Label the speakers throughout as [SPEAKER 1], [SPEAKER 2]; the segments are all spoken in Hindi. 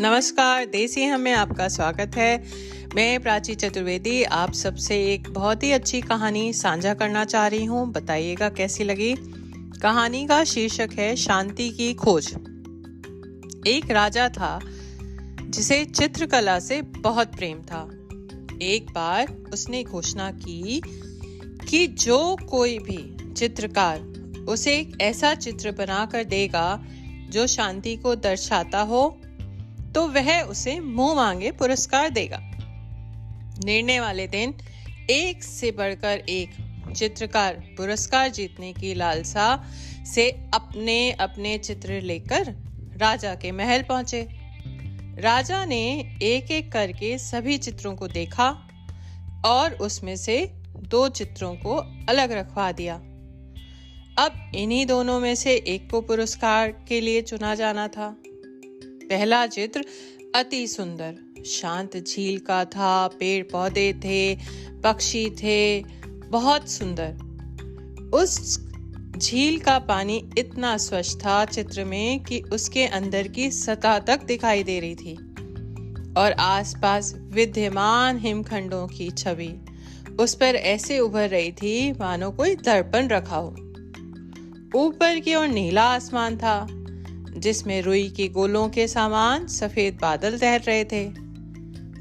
[SPEAKER 1] नमस्कार, देसी हम में आपका स्वागत है। मैं प्राची चतुर्वेदी आप सबसे एक बहुत ही अच्छी कहानी साझा करना चाह रही हूँ। बताइएगा कैसी लगी। कहानी का शीर्षक है शांति की खोज। एक राजा था जिसे चित्रकला से बहुत प्रेम था। एक बार उसने घोषणा की कि जो कोई भी चित्रकार उसे एक ऐसा चित्र बनाकर देगा जो शांति को दर्शाता हो तो वह उसे मुंह मांगे पुरस्कार देगा। निर्णय वाले दिन एक से बढ़कर एक चित्रकार पुरस्कार जीतने की लालसा से अपने अपने चित्र लेकर राजा के महल पहुंचे। राजा ने एक एक करके सभी चित्रों को देखा और उसमें से 2 चित्रों को अलग रखवा दिया। अब इन्हीं दोनों में से एक को पुरस्कार के लिए चुना जाना था। पहला चित्र अति सुंदर शांत झील का था। पेड़ पौधे थे, पक्षी थे, बहुत सुंदर। उस झील का पानी इतना स्वच्छ था चित्र में कि उसके अंदर की सतह तक दिखाई दे रही थी और आसपास विद्यमान हिमखंडों की छवि उस पर ऐसे उभर रही थी मानो कोई दर्पण रखा हो। ऊपर की ओर नीला आसमान था जिसमें रुई के गोलों के समान सफेद बादल तैर रहे थे।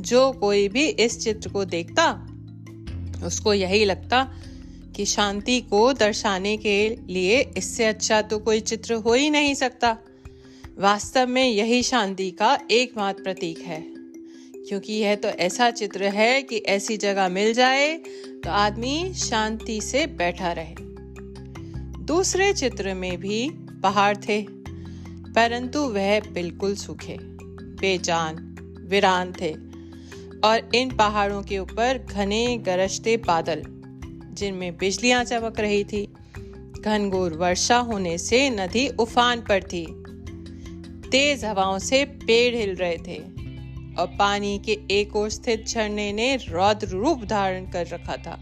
[SPEAKER 1] जो कोई भी इस चित्र को देखता उसको यही लगता कि शांति को दर्शाने के लिए इससे अच्छा तो कोई चित्र हो ही नहीं सकता। वास्तव में यही शांति का एकमात्र प्रतीक है, क्योंकि यह तो ऐसा चित्र है कि ऐसी जगह मिल जाए तो आदमी शांति से बैठा रहे। दूसरे चित्र में भी पहाड़ थे, परंतु वह बिल्कुल सूखे, बेजान, वीरान थे और इन पहाड़ों के ऊपर घने गरजते बादल जिनमें बिजलियां चमक रही थी। घनघोर वर्षा होने से नदी उफान पर थी। तेज हवाओं से पेड़ हिल रहे थे और पानी के एक ओर स्थित झरने ने रौद्र रूप धारण कर रखा था।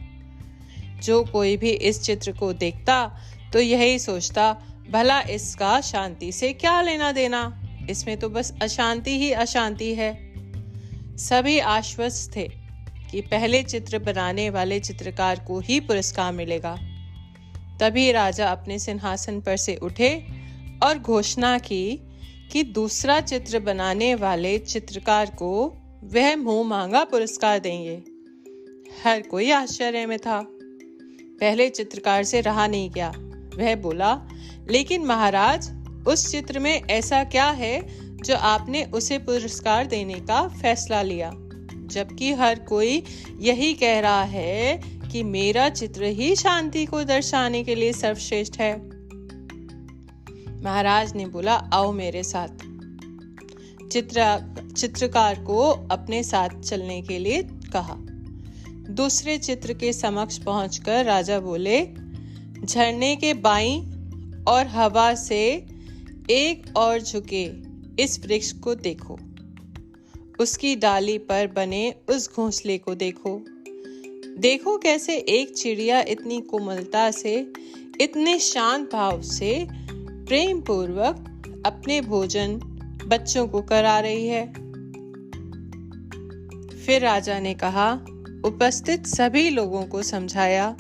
[SPEAKER 1] जो कोई भी इस चित्र को देखता तो यही सोचता, भला इसका शांति से क्या लेना देना, इसमें तो बस अशांति ही अशांति है। सभी आश्वस्त थे कि पहले चित्र बनाने वाले चित्रकार को ही पुरस्कार मिलेगा। तभी राजा अपने सिंहासन पर से उठे और घोषणा की कि दूसरा चित्र बनाने वाले चित्रकार को वह मुंह मांगा पुरस्कार देंगे। हर कोई आश्चर्य में था। पहले चित्रकार से रहा नहीं गया। वह बोला, लेकिन महाराज, उस चित्र में ऐसा क्या है जो आपने उसे पुरस्कार देने का फैसला लिया, जबकि हर कोई यही कह रहा है कि मेरा चित्र ही शांति को दर्शाने के लिए सर्वश्रेष्ठ है। महाराज ने बोला, आओ मेरे साथ। चित्रकार को अपने साथ चलने के लिए कहा। दूसरे चित्र के समक्ष पहुंचकर राजा बोले, झरने के बाईं और हवा से एक और झुके इस वृक्ष को देखो। उसकी डाली पर बने उस घोंसले को देखो। देखो कैसे एक चिड़िया इतनी कोमलता से, इतने शांत भाव से प्रेम पूर्वक अपने भोजन बच्चों को करा रही है। फिर राजा ने कहा, उपस्थित सभी लोगों को समझाया,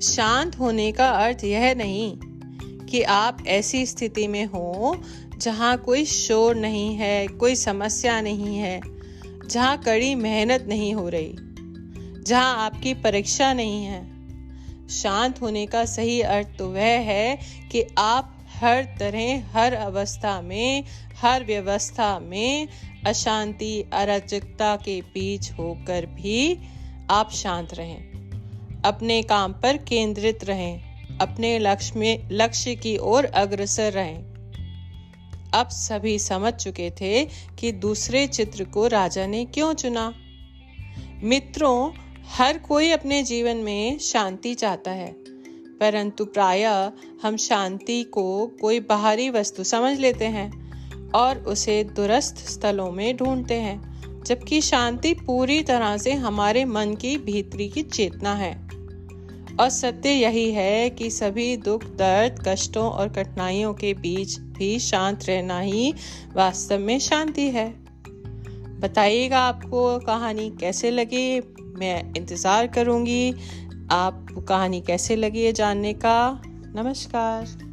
[SPEAKER 1] शांत होने का अर्थ यह नहीं कि आप ऐसी स्थिति में हो जहां कोई शोर नहीं है, कोई समस्या नहीं है, जहां कड़ी मेहनत नहीं हो रही, जहां आपकी परीक्षा नहीं है। शांत होने का सही अर्थ तो वह है कि आप हर तरह, हर अवस्था में, हर व्यवस्था में अशांति, अराजकता के बीच होकर भी आप शांत रहें, अपने काम पर केंद्रित रहें, अपने लक्ष्य की ओर अग्रसर रहें। अब सभी समझ चुके थे कि दूसरे चित्र को राजा ने क्यों चुना। मित्रों, हर कोई अपने जीवन में शांति चाहता है, परंतु प्रायः हम शांति को कोई बाहरी वस्तु समझ लेते हैं और उसे दूरस्थ स्थलों में ढूंढते हैं, जबकि शांति पूरी तरह से हमारे मन की भीतरी की चेतना है। और सत्य यही है कि सभी दुख, दर्द, कष्टों और कठिनाइयों के बीच भी शांत रहना ही वास्तव में शांति है। बताइएगा आपको कहानी कैसे लगी। मैं इंतज़ार करूँगी आप कहानी कैसे लगी है जानने का। नमस्कार।